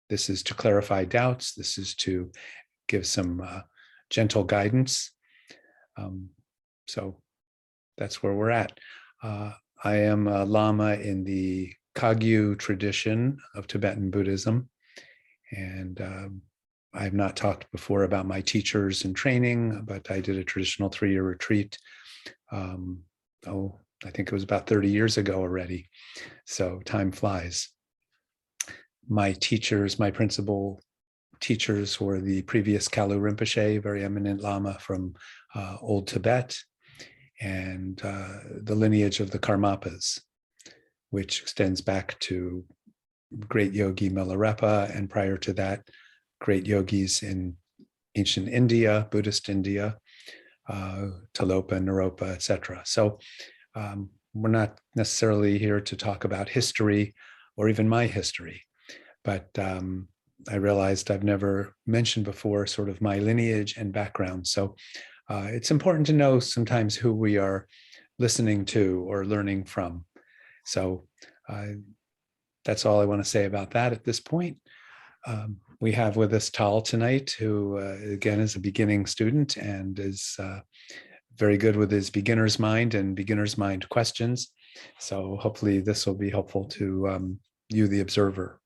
This is to clarify doubts. This is to give some gentle guidance. So that's where we're at. I am a Lama in the Kagyu tradition of Tibetan Buddhism. And I have not talked before about my teachers and training, but I did a traditional 3-year retreat. I think it was about 30 years ago already. So time flies. My teachers, my principal teachers were the previous Kalu Rinpoche, very eminent Lama from Old Tibet, and the lineage of the Karmapas, which extends back to great yogi Milarepa, and prior to that, great yogis in ancient India, Buddhist India, Tilopa, Naropa, etc. So we're not necessarily here to talk about history or even my history, but I realized I've never mentioned before sort of my lineage and background. So it's important to know sometimes who we are listening to or learning from. So that's all I want to say about that at this point. We have with us Tal tonight, who again is a beginning student and is very good with his beginner's mind and beginner's mind questions. So hopefully this will be helpful to you, the observer.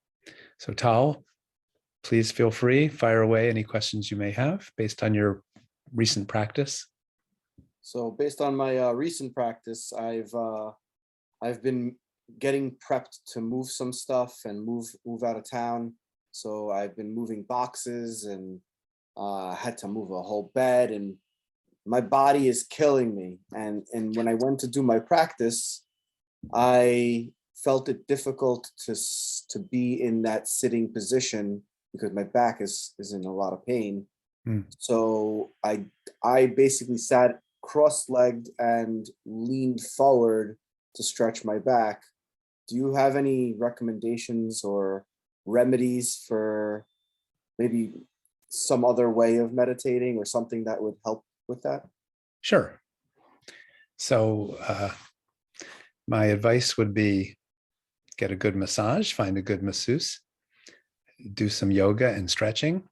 So Tal, please feel free, fire away any questions you may have based on your recent practice. So based on my recent practice, I've been getting prepped to move some stuff and move out of town. So I've been moving boxes and had to move a whole bed, and my body is killing me. And when I went to do my practice, I felt it difficult to be in that sitting position because my back is in a lot of pain. So I basically sat cross-legged and leaned forward to stretch my back. Do you have any recommendations or remedies for maybe some other way of meditating or something that would help with that? Sure. So my advice would be get a good massage, find a good masseuse, do some yoga and stretching,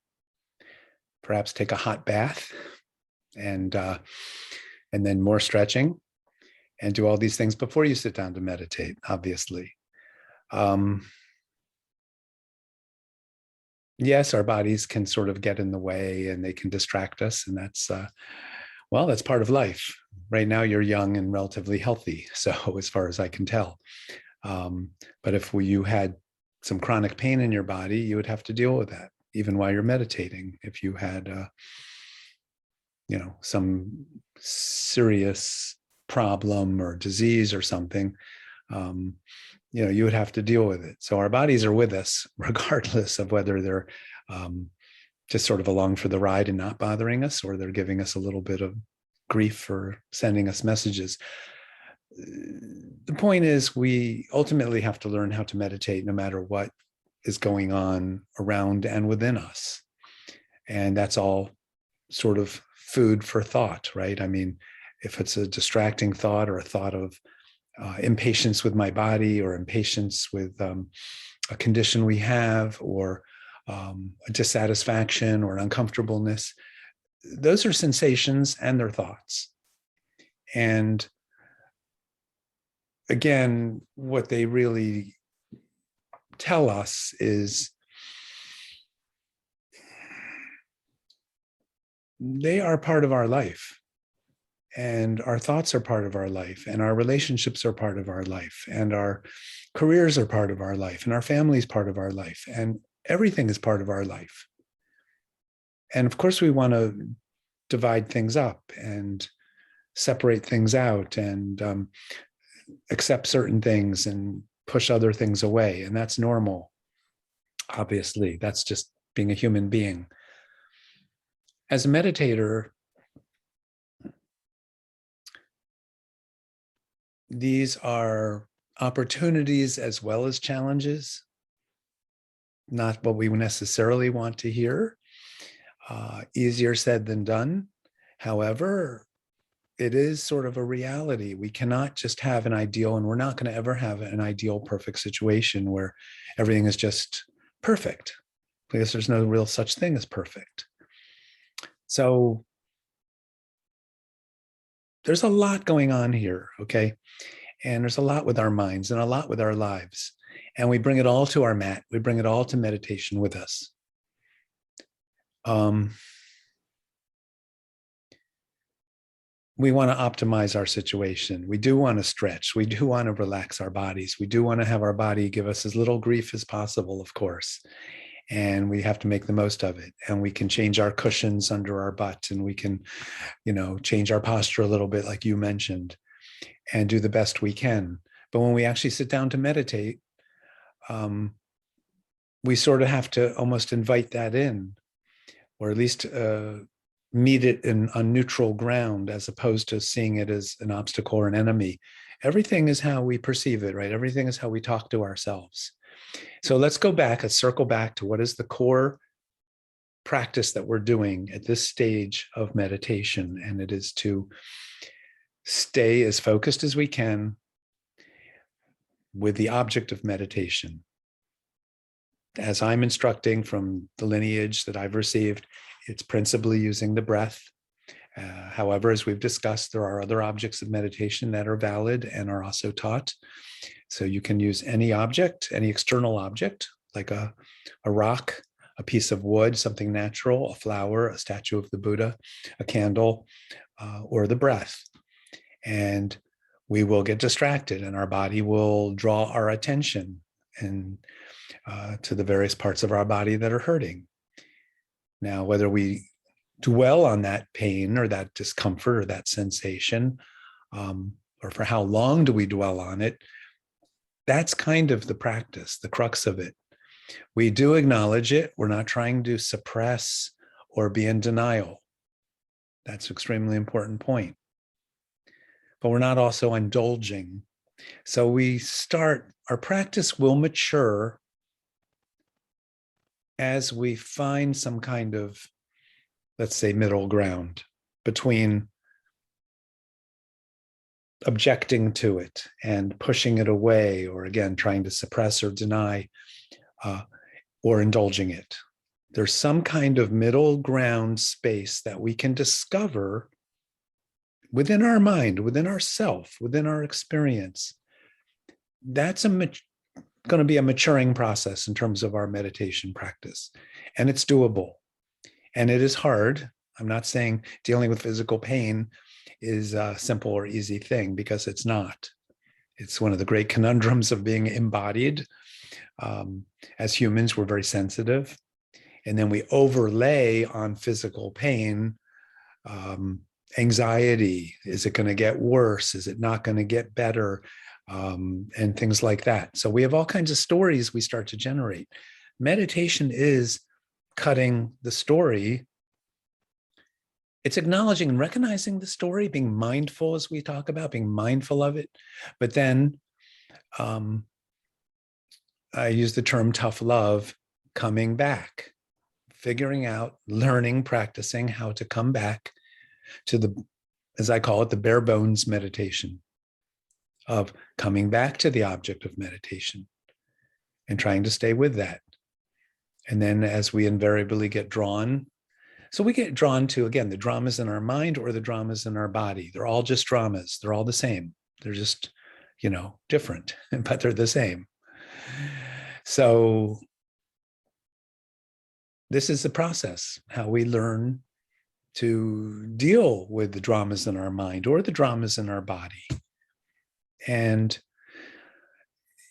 perhaps take a hot bath, and then more stretching, and do all these things before you sit down to meditate, obviously. Yes, our bodies can sort of get in the way and they can distract us, and that's well, that's part of life. Right now you're young and relatively healthy, so as far as I can tell. But if you had some chronic pain in your body, you would have to deal with that even while you're meditating. If you had some serious problem or disease or something, you would have to deal with it. So our bodies are with us regardless of whether they're just sort of along for the ride and not bothering us, or they're giving us a little bit of grief for sending us messages. The point is, we ultimately have to learn how to meditate no matter what is going on around and within us. And that's all sort of food for thought, right? I mean, if it's a distracting thought or a thought of impatience with my body, or impatience with a condition we have, or a dissatisfaction or an uncomfortableness, those are sensations and they're thoughts. And again, what they really tell us is they are part of our life, and our thoughts are part of our life, and our relationships are part of our life, and our careers are part of our life, and our family is part of our life, and everything is part of our life. And of course, we want to divide things up and separate things out and accept certain things and push other things away. And that's normal. Obviously, that's just being a human being. As a meditator, these are opportunities as well as challenges, not what we necessarily want to hear. Easier said than done. However, it is sort of a reality. We cannot just have an ideal, and we're not going to ever have an ideal, perfect situation where everything is just perfect, because there's no real such thing as perfect. So there's a lot going on here, okay? And there's a lot with our minds and a lot with our lives. And we bring it all to our mat. We bring it all to meditation with us. We want to optimize our situation. We do want to stretch. We do want to relax our bodies. We do want to have our body give us as little grief as possible, of course. And we have to make the most of it. And we can change our cushions under our butt, and we can, change our posture a little bit, like you mentioned, and do the best we can. But when we actually sit down to meditate, we sort of have to almost invite that in, or at least meet it on neutral ground, as opposed to seeing it as an obstacle or an enemy. Everything is how we perceive it, right? Everything is how we talk to ourselves. So let's circle back to what is the core practice that we're doing at this stage of meditation. And it is to stay as focused as we can with the object of meditation. As I'm instructing from the lineage that I've received, it's principally using the breath. However, as we've discussed, there are other objects of meditation that are valid and are also taught. So you can use any object, any external object, like a rock, a piece of wood, something natural, a flower, a statue of the Buddha, a candle, or the breath. And we will get distracted, and our body will draw our attention and to the various parts of our body that are hurting. Now, whether we dwell on that pain or that discomfort or that sensation, or for how long do we dwell on it, that's kind of the practice, the crux of it. We do acknowledge it. We're not trying to suppress or be in denial. That's an extremely important point. But we're not also indulging. So our practice will mature as we find some kind of, let's say, middle ground between objecting to it and pushing it away, or again, trying to suppress or deny, or indulging it. There's some kind of middle ground space that we can discover within our mind, within ourself, within our experience. That's going to be a maturing process in terms of our meditation practice. And it's doable. And it is hard. I'm not saying dealing with physical pain is a simple or easy thing, because it's not. It's one of the great conundrums of being embodied. As humans, we're very sensitive. And then we overlay on physical pain anxiety. Is it going to get worse? Is it not going to get better? And things like that. So we have all kinds of stories we start to generate. Meditation is cutting the story. It's acknowledging and recognizing the story, being mindful, as we talk about, being mindful of it. But then I use the term tough love, coming back, figuring out, learning, practicing how to come back to the, as I call it, the bare bones meditation, of coming back to the object of meditation and trying to stay with that. And then as we invariably get drawn, so we get drawn to, again, the dramas in our mind or the dramas in our body. They're all just dramas. They're all the same. They're just, different, but they're the same. So this is the process, how we learn to deal with the dramas in our mind or the dramas in our body. And,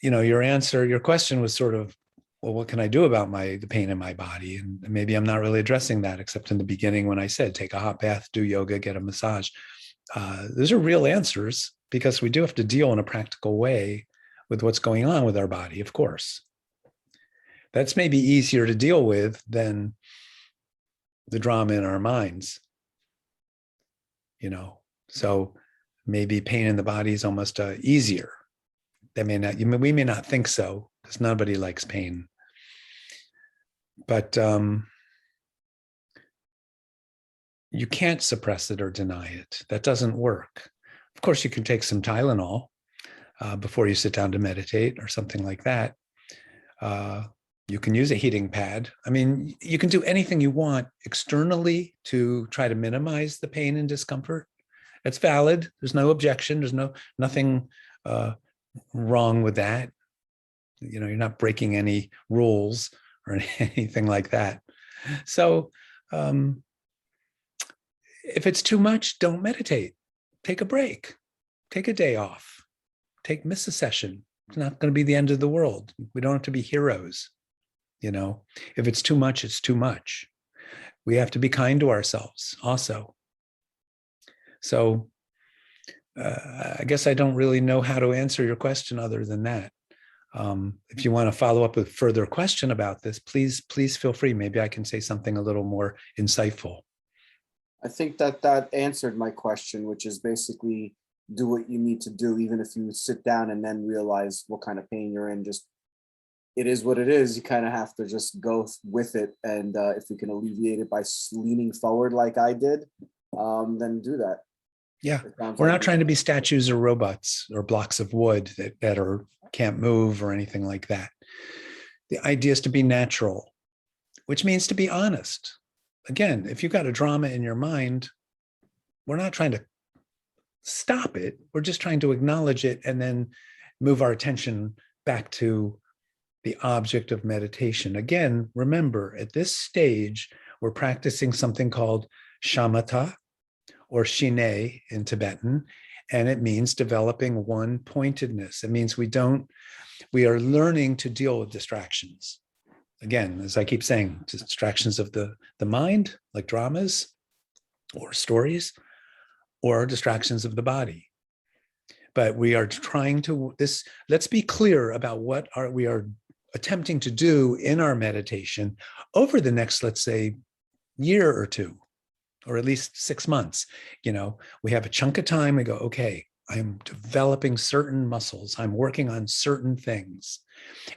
your question was sort of, well, what can I do about the pain in my body? And maybe I'm not really addressing that, except in the beginning when I said, take a hot bath, do yoga, get a massage. Those are real answers, because we do have to deal in a practical way with what's going on with our body, of course. That's maybe easier to deal with than the drama in our minds, So maybe pain in the body is almost easier. We may not think so, because nobody likes pain. But you can't suppress it or deny it. That doesn't work. Of course, you can take some Tylenol before you sit down to meditate or something like that. You can use a heating pad. I mean, you can do anything you want externally to try to minimize the pain and discomfort. It's valid. There's no objection. There's nothing wrong with that. You know, you're not breaking any rules or anything like that. So if it's too much, don't meditate. Take a break. Take a day off. Miss a session. It's not going to be the end of the world. We don't have to be heroes. You know, if it's too much, it's too much. We have to be kind to ourselves also. So I guess I don't really know how to answer your question other than that. If you want to follow up with further question about this, please feel free. Maybe I can say something a little more insightful. I think that answered my question, which is basically do what you need to do, even if you sit down and then realize what kind of pain you're in. Just, it is what it is. You kind of have to just go with it. And if you can alleviate it by leaning forward like I did, then do that. Yeah, we're not trying to be statues or robots or blocks of wood that can't move or anything like that. The idea is to be natural, which means to be honest. Again, if you've got a drama in your mind, we're not trying to stop it. We're just trying to acknowledge it and then move our attention back to the object of meditation. Again, remember, at this stage, we're practicing something called shamatha, or shine in Tibetan, and it means developing one-pointedness. It means we are learning to deal with distractions. Again, as I keep saying, distractions of the mind, like dramas or stories, or distractions of the body. But we are trying to, let's be clear about what we are attempting to do in our meditation over the next, let's say, year or two, or at least 6 months. You know, we have a chunk of time. We go, okay, I'm developing certain muscles. I'm working on certain things.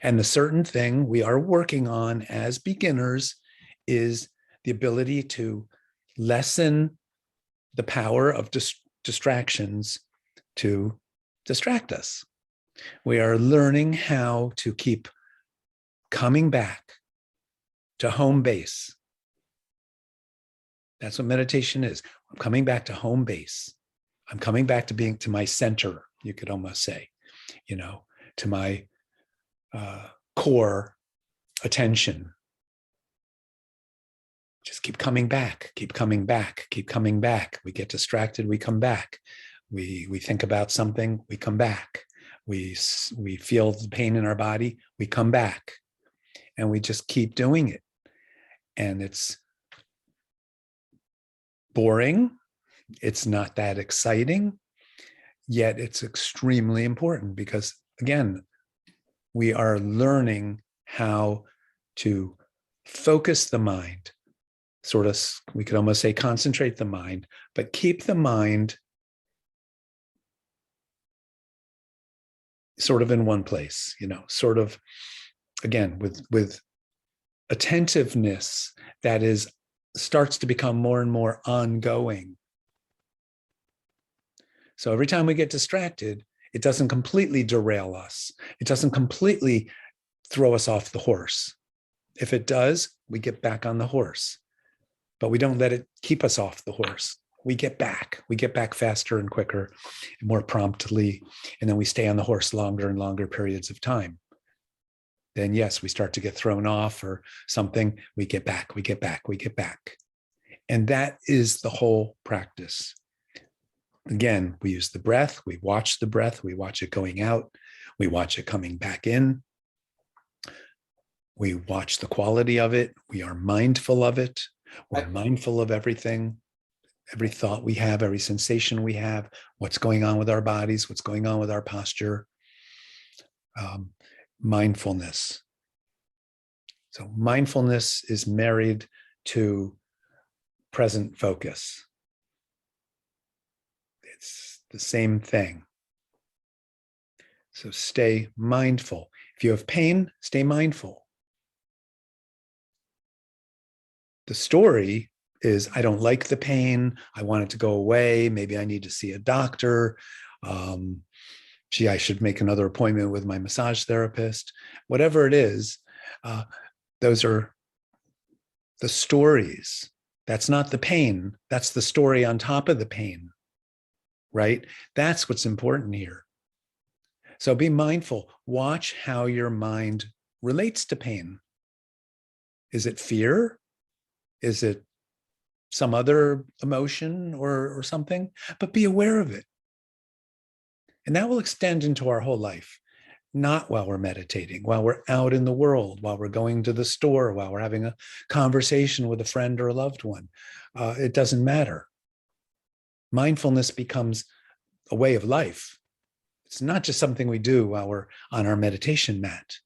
And the certain thing we are working on as beginners is the ability to lessen the power of distractions to distract us. We are learning how to keep coming back to home base. That's what meditation is. I'm coming back to home base. I'm coming back to my center, you could almost say, you know, to my core attention. Just keep coming back, keep coming back, keep coming back. We get distracted, we come back. We think about something, we come back. We feel the pain in our body, we come back. And we just keep doing it. And it's boring. It's not that exciting, yet it's extremely important because, again, we are learning how to focus the mind, sort of, we could almost say concentrate the mind, but keep the mind sort of in one place, you know, sort of, again, with attentiveness that starts to become more and more ongoing. So every time we get distracted, it doesn't completely derail us. It doesn't completely throw us off the horse. If it does, we get back on the horse, but we don't let it keep us off the horse. We get back faster and quicker and more promptly. And then we stay on the horse longer and longer periods of time. Then yes, we start to get thrown off or something. We get back. And that is the whole practice. Again, we use the breath, we watch the breath, we watch it going out, we watch it coming back in. We watch the quality of it. We are mindful of it. We're mindful of everything, every thought we have, every sensation we have, what's going on with our bodies, what's going on with our posture. Mindfulness. So mindfulness is married to present focus. It's the same thing. So stay mindful. If you have pain, stay mindful. The story is, I don't like the pain. I want it to go away. Maybe I need to see a doctor. Gee, I should make another appointment with my massage therapist. Whatever it is, Those are the stories. That's not the pain. That's the story on top of the pain, right? That's what's important here. So be mindful. Watch how your mind relates to pain. Is it fear? Is it some other emotion or something? But be aware of it. And that will extend into our whole life, not while we're meditating, while we're out in the world, while we're going to the store, while we're having a conversation with a friend or a loved one. It doesn't matter. Mindfulness becomes a way of life. It's not just something we do while we're on our meditation mat.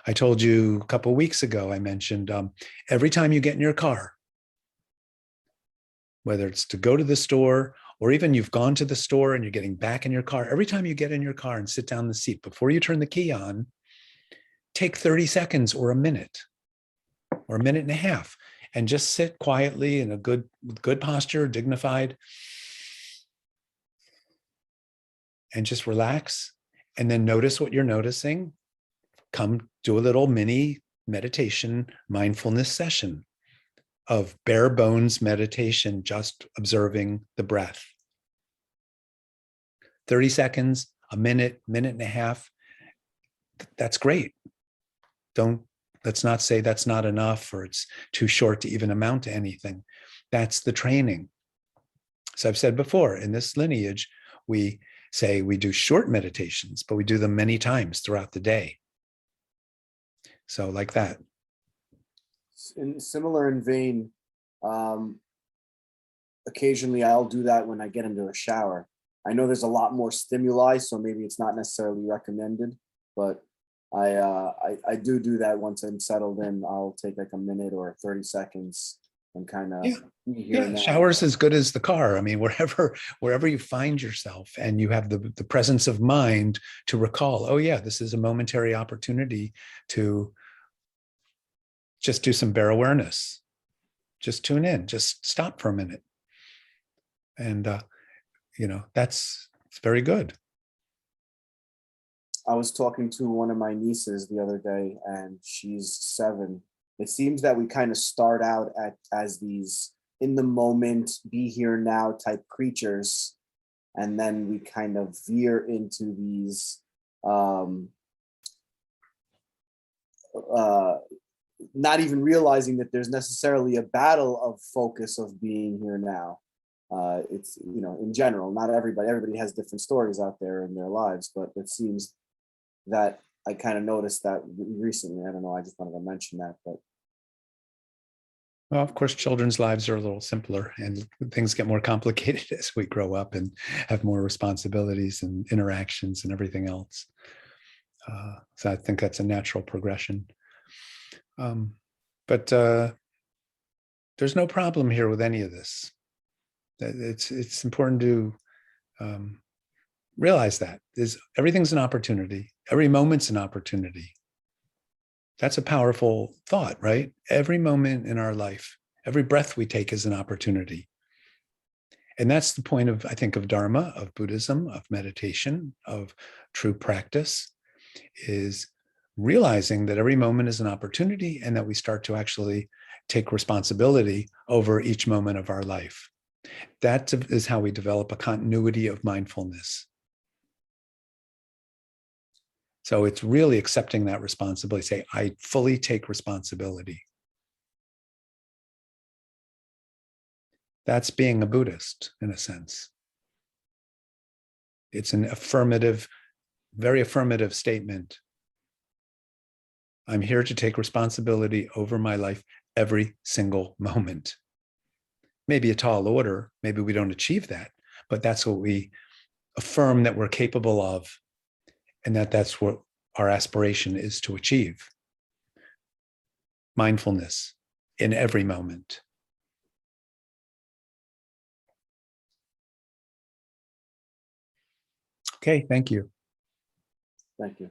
I told you a couple of weeks ago, I mentioned every time you get in your car, whether it's to go to the store or even you've gone to the store and you're getting back in your car, every time you get in your car and sit down in the seat, before you turn the key on, take 30 seconds or a minute or a minute and a half and just sit quietly in a good posture, dignified, and just relax. And then notice what you're noticing. Come do a little mini meditation, mindfulness session of bare bones meditation, just observing the breath. 30 seconds, a minute, minute and a half. That's great. Let's not say that's not enough or it's too short to even amount to anything. That's the training. So I've said before, in this lineage, we say we do short meditations, but we do them many times throughout the day. So like that. Similar in vein, occasionally I'll do that when I get into a shower. I know there's a lot more stimuli, so maybe it's not necessarily recommended, but I do that once I'm settled in. I'll take like a minute or 30 seconds and kind of Shower's as good as the car. I mean, wherever you find yourself and you have the presence of mind to recall, oh yeah, this is a momentary opportunity to just do some bare awareness. Just tune in, just stop for a minute. And it's very good. I was talking to one of my nieces the other day, and she's 7. It seems that we kind of start out as these in the moment, be here now type creatures, and then we kind of veer into these not even realizing that there's necessarily a battle of focus of being here now. It's, in general, not everybody has different stories out there in their lives, but it seems that I kind of noticed that recently. I don't know, I just wanted to mention that. But well, of course, children's lives are a little simpler and things get more complicated as we grow up and have more responsibilities and interactions and everything else. So I think that's a natural progression. But there's no problem here with any of this. It's important to realize that everything's an opportunity. Every moment's an opportunity. That's a powerful thought, right? Every moment in our life, every breath we take is an opportunity. And that's the point of, I think, of Dharma, of Buddhism, of meditation, of true practice, is realizing that every moment is an opportunity and that we start to actually take responsibility over each moment of our life. That is how we develop a continuity of mindfulness. So it's really accepting that responsibility. Say, I fully take responsibility. That's being a Buddhist, in a sense. It's an affirmative, very affirmative statement. I'm here to take responsibility over my life every single moment. Maybe a tall order, maybe we don't achieve that, but that's what we affirm that we're capable of, and that's what our aspiration is to achieve. Mindfulness in every moment. Okay, thank you. Thank you.